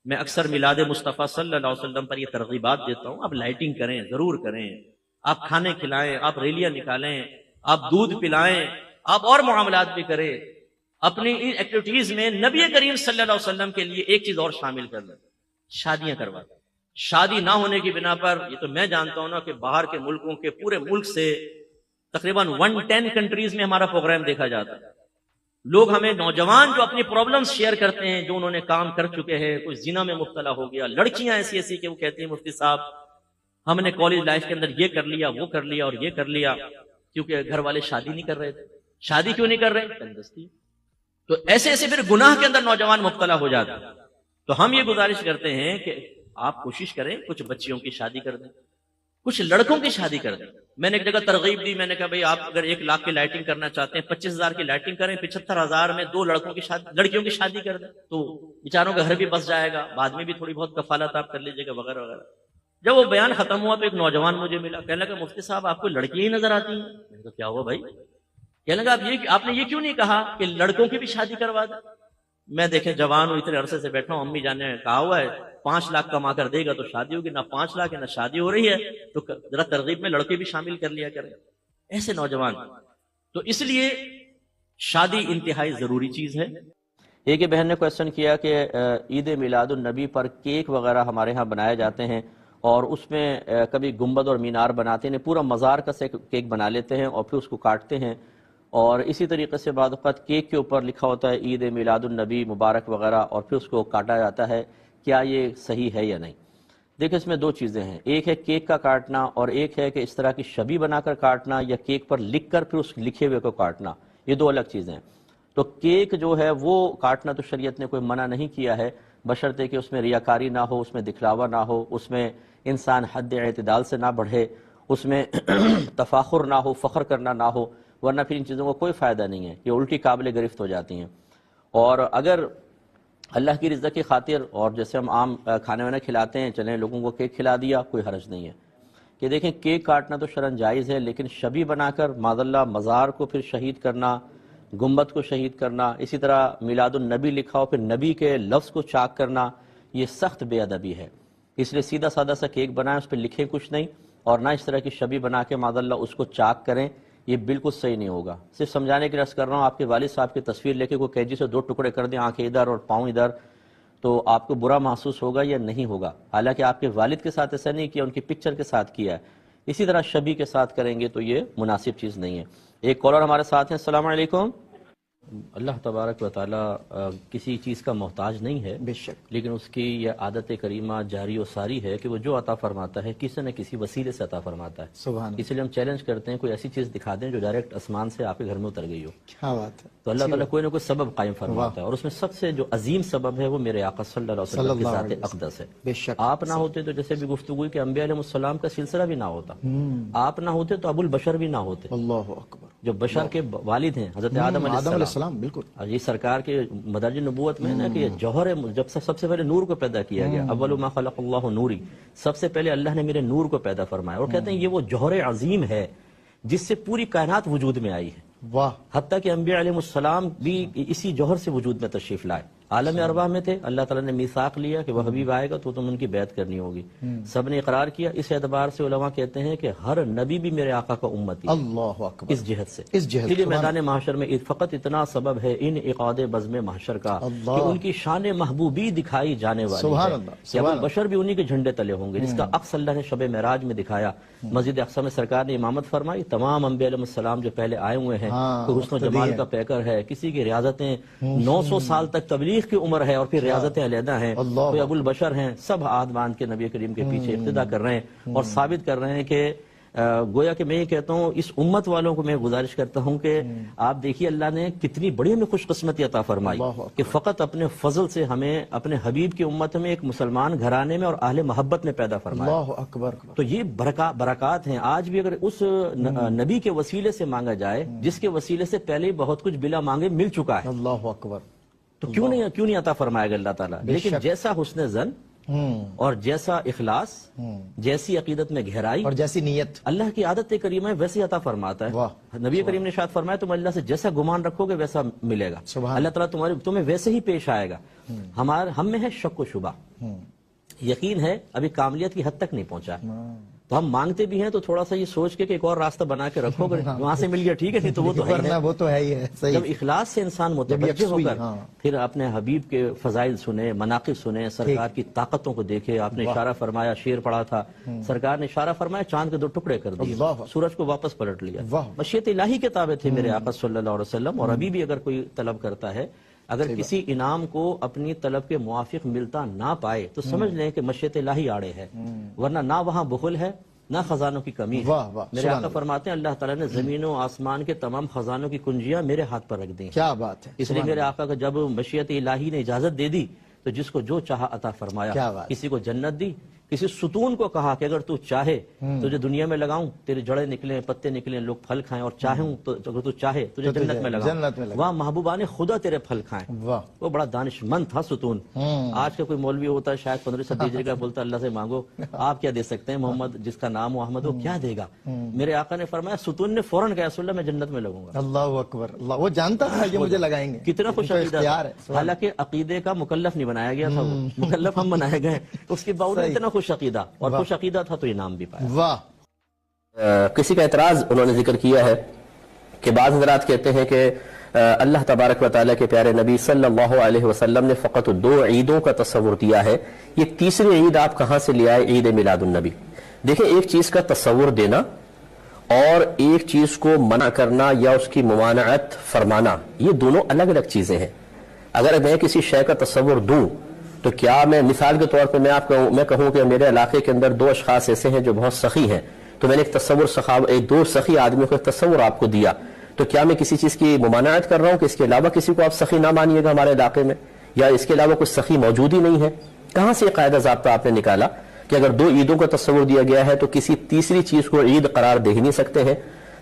میں اکثر میلاد مصطفیٰ صلی اللہ علیہ وسلم پر یہ ترغیبات دیتا ہوں، آپ لائٹنگ کریں، ضرور کریں، آپ کھانے کھلائیں، آپ ریلیاں نکالیں، آپ دودھ پلائیں، آپ اور معاملات بھی کریں۔ اپنی ان ایکٹیویٹیز میں نبی کریم صلی اللہ علیہ وسلم کے لیے ایک چیز اور شامل کر لیں، شادیاں کروا دیں۔ شادی نہ ہونے کی بنا پر، یہ تو میں جانتا ہوں نا کہ باہر کے ملکوں کے پورے ملک سے تقریباً 110 کنٹریز میں ہمارا پروگرام دیکھا جاتا ہے۔ لوگ ہمیں نوجوان جو اپنی پرابلمز شیئر کرتے ہیں، جو انہوں نے کام کر چکے ہیں، کوئی زنا میں مبتلا ہو گیا، لڑکیاں ایسی ایسی کہ وہ کہتے ہیں مفتی صاحب ہم نے کالج لائف کے اندر یہ کر لیا، وہ کر لیا اور یہ کر لیا، کیونکہ گھر والے شادی نہیں کر رہے تھے۔ شادی کیوں نہیں کر رہے؟ تندرستی۔ تو ایسے ایسے پھر گناہ کے اندر نوجوان مبتلا ہو جاتے ہیں۔ تو ہم یہ گزارش کرتے ہیں کہ آپ کوشش کریں کچھ بچیوں کی شادی کر دیں، کچھ لڑکوں کی شادی کر دیں۔ میں نے ایک جگہ ترغیب دی، میں نے کہا بھئی آپ اگر 1 لاکھ کی لائٹنگ کرنا چاہتے ہیں، 25,000 کی لائٹنگ کریں، 75,000 میں 2 لڑکیوں کی شادی کر دیں، تو بیچاروں کا گھر بھی بس جائے گا، بعد میں بھی تھوڑی بہت کفالت آپ کر لیجیے گا وغیرہ وغیرہ۔ جب وہ بیان ختم ہوا تو ایک نوجوان مجھے ملا، کہنے لگا مفتی صاحب آپ کو لڑکیاں ہی نظر آتی ہیں؟ میں نے کہا کیا ہوا بھائی؟ کہنے لگا آپ نے یہ کیوں نہیں کہا کہ لڑکوں کی بھی شادی کروا دیں؟ میں دیکھیں جوان ہوں، اتنے عرصے سے بیٹھا ہوں، امی جان نے کہا ہوا ہے 5 لاکھ کما کر دے گا تو شادی ہوگی، نہ 5 لاکھ ہے نہ شادی ہو رہی ہے، تو ذرا ترغیب میں لڑکے بھی شامل کر لیا کریں۔ ایسے نوجوان، تو اس لیے شادی انتہائی ضروری چیز ہے۔ ایک بہن نے کویسچن کیا کہ عید میلاد النبی پر کیک وغیرہ ہمارے ہاں بنائے جاتے ہیں، اور اس میں کبھی گنبد اور مینار بناتے ہیں، پورا مزار کا سے کیک بنا لیتے ہیں اور پھر اس کو کاٹتے ہیں، اور اسی طریقے سے بعض اوقات کیک کے اوپر لکھا ہوتا ہے عید میلاد النبی مبارک وغیرہ، اور پھر اس کو کاٹا جاتا ہے۔ کیا یہ صحیح ہے یا نہیں؟ دیکھیں اس میں 2 چیزیں ہیں، ایک ہے کیک کا کاٹنا، اور ایک ہے کہ اس طرح کی شبی بنا کر کاٹنا یا کیک پر لکھ کر پھر اس لکھے ہوئے کو کاٹنا، یہ 2 الگ چیزیں ہیں۔ تو کیک جو ہے وہ کاٹنا تو شریعت نے کوئی منع نہیں کیا ہے، بشرطے کہ اس میں ریاکاری نہ ہو، اس میں دکھلاوا نہ ہو، اس میں انسان حد اعتدال سے نہ بڑھے، اس میں تفاخر نہ ہو، فخر کرنا نہ ہو، ورنہ پھر ان چیزوں کو کوئی فائدہ نہیں ہے، یہ الٹی قابل گرفت ہو جاتی ہیں۔ اور اگر اللہ کی رضا کی خاطر، اور جیسے ہم عام کھانے وانا کھلاتے ہیں، چلیں لوگوں کو کیک کھلا دیا، کوئی حرج نہیں ہے۔ کہ دیکھیں کیک کاٹنا تو شرعاً جائز ہے، لیکن شبی بنا کر معاذاللہ مزار کو پھر شہید کرنا، گنبد کو شہید کرنا، اسی طرح میلاد النبی لکھا ہو پھر نبی کے لفظ کو چاک کرنا، یہ سخت بے ادبی ہے۔ اس لیے سیدھا سادہ سا کیک بنائیں، اس پہ لکھیں کچھ نہیں، اور نہ اس طرح کی شبی بنا کے معاذاللہ اس کو چاک کریں، یہ بالکل صحیح نہیں ہوگا۔ صرف سمجھانے کے لیے عرض کر رہا ہوں، آپ کے والد صاحب کی تصویر لے کے کوئی قینچی سے 2 ٹکڑے کر دیں، آنکھیں ادھر اور پاؤں ادھر، تو آپ کو برا محسوس ہوگا یا نہیں ہوگا؟ حالانکہ آپ کے والد کے ساتھ ایسا نہیں کیا، ان کی پکچر کے ساتھ کیا ہے۔ اسی طرح شبی کے ساتھ کریں گے تو یہ مناسب چیز نہیں ہے۔ ایک کالر ہمارے ساتھ ہیں، السلام علیکم۔ اللہ تبارک و تعالیٰ کسی چیز کا محتاج نہیں ہے، بے شک، لیکن اس کی یہ عادت کریمہ جاری و ساری ہے کہ وہ جو عطا فرماتا ہے کسی نہ کسی وسیلے سے عطا فرماتا ہے۔ سبحان اللہ، اس لیے ہم چیلنج کرتے ہیں کوئی ایسی چیز دکھا دیں جو ڈائریکٹ آسمان سے آپ کے گھر میں اتر گئی ہو، کیا بات ہے۔ تو اللہ تعالیٰ کوئی نہ کوئی سبب قائم فرماتا ہے، اور اس میں سب سے جو عظیم سبب ہے وہ میرے آقا صلی اللہ علیہ وسلم کی ذات اقدس ہے۔ بے شک، آپ نہ ہوتے تو جیسے بھی گفتگو ہوئی کہ انبیاء علیہ السلام کا سلسلہ بھی نہ ہوتا، آپ نہ ہوتے تو ابو البشر بھی نہ ہوتے، اللہ اکبر، جو بشر کے والد ہیں حضرت آدم علیہ السلام۔ بالکل، اور یہ سرکار کے مدرج نبوت میں ہے نا کہ یہ جوہر ہے، جب سب سے پہلے نور کو پیدا کیا گیا، اول ما خلق اللہ نوری، سب سے پہلے اللہ نے میرے نور کو پیدا فرمایا، اور کہتے ہیں یہ وہ جوہر عظیم ہے جس سے پوری کائنات وجود میں آئی ہے، واہ، حتیٰ کہ انبیاء علیہ السلام بھی اسی جوہر سے وجود میں تشریف لائے۔ عالم ارواح میں تھے، اللہ تعالیٰ نے میثاق لیا کہ وہ حبیب آئے گا تو تم ان کی بیعت کرنی ہوگی، سب نے اقرار کیا۔ اس اعتبار سے علماء کہتے ہیں کہ ہر نبی بھی میرے آقا کا امتی ہے، اللہ اکبر، اس جہت سے۔ اس جہت اس لیے میدان محشر میں فقط اتنا سبب ہے ان عقاد بزم محشر کا کہ ان کی شان محبوبی دکھائی جانے والی سبحان ہے، اللہ، کہ ابو البشر بھی انہی کے جھنڈے تلے ہوں گے، جس کا عکس اللہ نے شب معراج میں دکھایا۔ مسجد اقصی میں سرکار نے امامت فرمائی، تمام انبیاء علیہ السلام جو پہلے آئے ہوئے ہیں، کوئی حسن و جمال کا پیکر ہے، کسی کی ریاضتیں 900 سال تک تبلیغ کی عمر ہے اور پھر ریاضتیں علیحدہ ہیں، کوئی ابو البشر ہیں، سب ہاتھ باندھ کے نبی کریم کے پیچھے اقتدا کر رہے ہیں اور ثابت کر رہے ہیں کہ گویا کہ میں یہ کہتا ہوں اس امت والوں کو میں گزارش کرتا ہوں کہ آپ دیکھیے اللہ نے کتنی بڑی ہمیں خوش قسمتی عطا فرمائی کہ فقط اپنے فضل سے ہمیں اپنے حبیب کی امت میں ایک مسلمان گھرانے میں اور اہل محبت میں پیدا فرمایا۔ اللہ اکبر، تو یہ برکات ہیں۔ آج بھی اگر اس نبی کے وسیلے سے مانگا جائے جس کے وسیلے سے پہلے ہی بہت کچھ بلا مانگے مل چکا ہے، اللہ اکبر، تو کیوں نہیں عطا فرمائے گا اللہ تعالیٰ؟ لیکن جیسا حسن زن اور جیسا اخلاص، جیسی عقیدت میں گہرائی اور جیسی نیت اللہ کی عادت کریمہ ہے ویسی عطا فرماتا ہے۔ نبی کریم نے ارشاد فرمایا تم اللہ سے جیسا گمان رکھو گے ویسا ملے گا، اللہ تعالیٰ تمہیں ویسے ہی پیش آئے گا۔ ہم میں ہے شک و شبہ، یقین ہے ابھی کاملیت کی حد تک نہیں پہنچا، تو ہم مانگتے بھی ہیں تو تھوڑا سا یہ سوچ کے کہ ایک اور راستہ بنا کے رکھو گے، وہاں سے مل گیا ٹھیک ہے، نہیں تو وہ تو ہے، وہ تو ہے ہی ہے۔ جب اخلاص سے انسان متوجہ ہو کر پھر اپنے حبیب کے فضائل سنے، مناقب سنے، سرکار کی طاقتوں کو دیکھے، آپ نے اشارہ فرمایا، شعر پڑھا تھا، سرکار نے اشارہ فرمایا چاند کے 2 ٹکڑے کر دیے، سورج کو واپس پلٹ لیا، مشیت الہی کے تابع تھے میرے آقا صلی اللہ علیہ وسلم۔ اور ابھی بھی اگر کوئی طلب کرتا ہے، اگر کسی انعام کو اپنی طلب کے موافق ملتا نہ پائے تو سمجھ لیں کہ مشیت الہی آڑے ہے، ورنہ نہ وہاں بخل ہے نہ خزانوں کی کمی ہے۔ میرے آقا فرماتے ہیں اللہ تعالیٰ نے زمین و آسمان کے تمام خزانوں کی کنجیاں میرے ہاتھ پر رکھ دی، کیا بات ہے۔ اس لیے میرے آقا کا جب مشیت الہی نے اجازت دے دی تو جس کو جو چاہا عطا فرمایا، کسی کو جنت دی، کسی ستون کو کہا کہ اگر تو چاہے تجھے دنیا میں لگاؤں، تیرے جڑیں نکلیں، پتے نکلیں، لوگ پھل کھائیں، اور چاہوں تو اگر تو چاہے تجھے جنت میں لگاؤں، وہاں محبوبان خدا تیرے پھل کھائیں۔ وہ بڑا دانش مند تھا ستون۔ آج کا کوئی مولوی ہوتا ہے شاید 1500 دیجیے گا، بولتا اللہ سے مانگو، آپ کیا دے سکتے ہیں، محمد جس کا نام محمد وہ کیا دے گا؟ میرے آقا نے فرمایا، ستون نے فوراً کہا رسول اللہ میں جنت میں لگوں گا۔ اللہ اکبر، اللہ، وہ جانتا تھا کہ مجھے لگائیں گے، کتنا خوش عقیدہ تھا، حالانکہ عقیدے کا مکلف نہیں بنایا گیا تھا، وہ مکلف ہم بنائے گئے، اس کے باوجود اتنا خوش عقیدہ، اور خوش عقیدہ تھا تو انعام بھی پایا۔ واہ۔ کسی کا اعتراض انہوں نے ذکر کیا ہے کہ بعض حضرات کہتے ہیں کہ اللہ تبارک و تعالیٰ کے پیارے نبی صلی اللہ علیہ وسلم نے فقط 2 عیدوں کا تصور دیا ہے، یہ تیسری عید آپ کہاں سے لے آئے، عید میلاد النبی؟ دیکھیں، ایک چیز کا تصور دینا اور ایک چیز کو منع کرنا یا اس کی ممانعت فرمانا، یہ دونوں الگ الگ چیزیں ہیں۔ اگر میں کسی شے کا تصور دوں تو کیا میں مثال کے طور پر میں کہوں کہ میرے علاقے کے اندر 2 اشخاص ایسے ہیں جو بہت سخی ہیں، تو میں نے ایک تصور 2 سخی آدمیوں کا تصور آپ کو دیا، تو کیا میں کسی چیز کی ممانعت کر رہا ہوں کہ اس کے علاوہ کسی کو آپ سخی نہ مانیے گا ہمارے علاقے میں، یا اس کے علاوہ کوئی سخی موجود ہی نہیں ہے؟ کہاں سے یہ قاعدہ ضابطہ آپ نے نکالا کہ اگر 2 عیدوں کا تصور دیا گیا ہے تو کسی تیسری چیز کو عید قرار دے ہی نہیں سکتے ہیں؟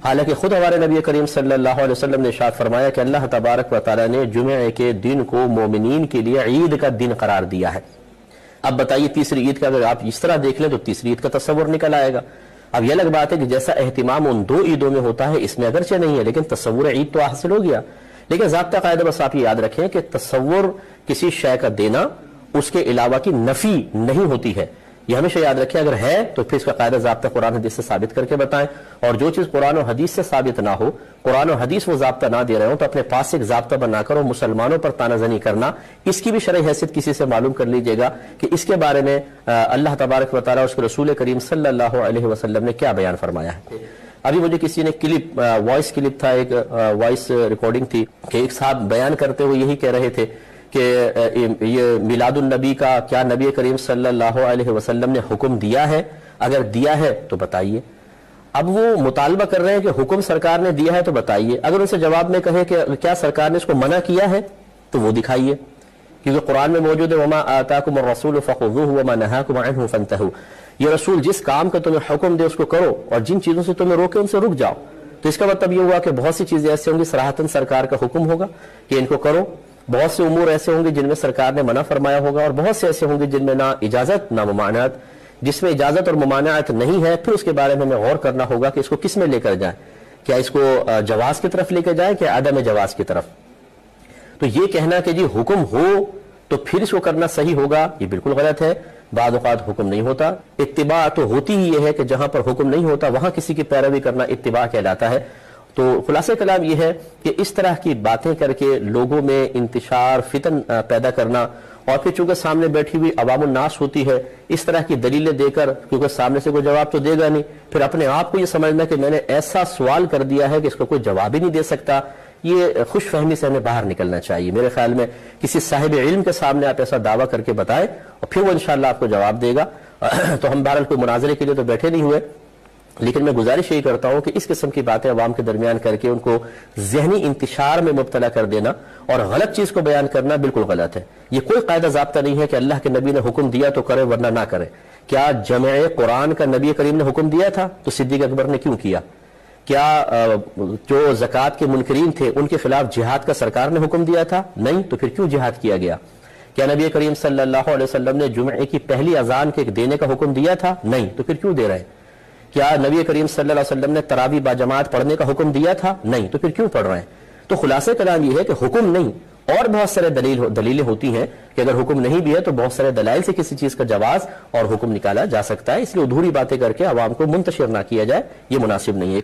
حالانکہ خود ہمارے نبی کریم صلی اللہ علیہ وسلم نے ارشاد فرمایا کہ اللہ تبارک و تعالیٰ نے جمعے کے دن کو مومنین کے لیے عید کا دن قرار دیا ہے۔ اب بتائیے تیسری عید کا اگر آپ اس طرح دیکھ لیں تو تیسری عید کا تصور نکل آئے گا۔ اب یہ الگ بات ہے کہ جیسا اہتمام ان 2 عیدوں میں ہوتا ہے اس میں اگرچہ نہیں ہے، لیکن تصور عید تو حاصل ہو گیا۔ لیکن ضابطہ قاعدہ بس آپ یہ یاد رکھیں کہ تصور کسی شے کا دینا اس کے علاوہ کی نفی نہیں ہوتی ہے، یہ ہمیشہ یاد رکھیں۔ اگر ہے تو پھر اس کا قاعدہ ضابطہ قرآن حدیث سے ثابت کر کے بتائیں، اور جو چیز قرآن و حدیث سے ثابت نہ ہو، قرآن و حدیث وہ ضابطہ نہ دے رہے ہوں، تو اپنے پاس سے ایک ضابطہ بنا کر اور مسلمانوں پر تانہ زنی کرنا، اس کی بھی شرعی حیثیت کسی سے معلوم کر لیجئے گا کہ اس کے بارے میں اللہ تبارک و تعالیٰ اس کے رسول کریم صلی اللہ علیہ وسلم نے کیا بیان فرمایا ہے۔ ابھی مجھے کسی نے کلپ، وائس کلپ تھا، ایک وائس ریکارڈنگ تھی کہ ایک صاحب بیان کرتے ہوئے یہی کہہ رہے تھے کہ یہ میلاد النبی کا کیا نبی کریم صلی اللہ علیہ وسلم نے حکم دیا ہے؟ اگر دیا ہے تو بتائیے۔ اب وہ مطالبہ کر رہے ہیں کہ حکم سرکار نے دیا ہے تو بتائیے۔ اگر ان سے جواب میں کہے کہ کیا سرکار نے اس کو منع کیا ہے تو وہ دکھائیے، کیونکہ قرآن میں موجود ہے وما آتاکم الرسول فخذوہ وما نہاکم عنہ فانتہوا، یہ رسول جس کام کا تمہیں حکم دے اس کو کرو، اور جن چیزوں سے تمہیں روکے ان سے رک جاؤ۔ تو اس کا مطلب یہ ہوا کہ بہت سی چیزیں ایسے ہوں گی صراحتاً سرکار کا حکم ہوگا کہ ان کو کرو، بہت سے امور ایسے ہوں گے جن میں سرکار نے منع فرمایا ہوگا، اور بہت سے ایسے ہوں گے جن میں نہ اجازت نہ ممانعت۔ جس میں اجازت اور ممانعت نہیں ہے پھر اس کے بارے میں ہمیں غور کرنا ہوگا کہ اس کو کس میں لے کر جائیں، کیا اس کو جواز کی طرف لے کر جائیں کہ عدم جواز کی طرف۔ تو یہ کہنا کہ جی حکم ہو تو پھر اس کو کرنا صحیح ہوگا، یہ بالکل غلط ہے۔ بعض اوقات حکم نہیں ہوتا، اتباع تو ہوتی ہی یہ ہے کہ جہاں پر حکم نہیں ہوتا وہاں کسی کی پیروی کرنا اتباع کہلاتا ہے۔ تو خلاصہ کلام یہ ہے کہ اس طرح کی باتیں کر کے لوگوں میں انتشار، فتن پیدا کرنا، اور پھر چونکہ سامنے بیٹھی ہوئی عوام الناس ہوتی ہے، اس طرح کی دلیلیں دے کر، کیونکہ سامنے سے کوئی جواب تو دے گا نہیں، پھر اپنے آپ کو یہ سمجھنا کہ میں نے ایسا سوال کر دیا ہے کہ اس کو کوئی جواب ہی نہیں دے سکتا، یہ خوش فہمی سے ہمیں باہر نکلنا چاہیے۔ میرے خیال میں کسی صاحب علم کے سامنے آپ ایسا دعویٰ کر کے بتائیں اور پھر وہ انشاءاللہ آپ کو جواب دے گا۔ تو ہم بہرحال کوئی مناظرے کے لیے تو بیٹھے نہیں ہوئے، لیکن میں گزارش یہی کرتا ہوں کہ اس قسم کی باتیں عوام کے درمیان کر کے ان کو ذہنی انتشار میں مبتلا کر دینا اور غلط چیز کو بیان کرنا بالکل غلط ہے۔ یہ کوئی قاعدہ ضابطہ نہیں ہے کہ اللہ کے نبی نے حکم دیا تو کرے ورنہ نہ کرے۔ کیا جمع قرآن کا نبی کریم نے حکم دیا تھا تو صدیق اکبر نے کیوں کیا؟ کیا جو زکوٰۃ کے منکرین تھے ان کے خلاف جہاد کا سرکار نے حکم دیا تھا؟ نہیں، تو پھر کیوں جہاد کیا گیا؟ کیا نبی کریم صلی اللہ علیہ وسلم نے جمعے کی پہلی اذان کے دینے کا حکم دیا تھا؟ نہیں، تو پھر کیوں دے رہے ہیں؟ کیا نبی کریم صلی اللہ علیہ وسلم نے تراویح باجماعت پڑھنے کا حکم دیا تھا؟ نہیں، تو پھر کیوں پڑھ رہے ہیں؟ تو خلاصہ کلام یہ ہے کہ حکم نہیں، اور بہت سارے دلیلیں ہوتی ہیں کہ اگر حکم نہیں بھی ہے تو بہت سارے دلائل سے کسی چیز کا جواز اور حکم نکالا جا سکتا ہے، اس لیے ادھوری باتیں کر کے عوام کو منتشر نہ کیا جائے، یہ مناسب نہیں ہے۔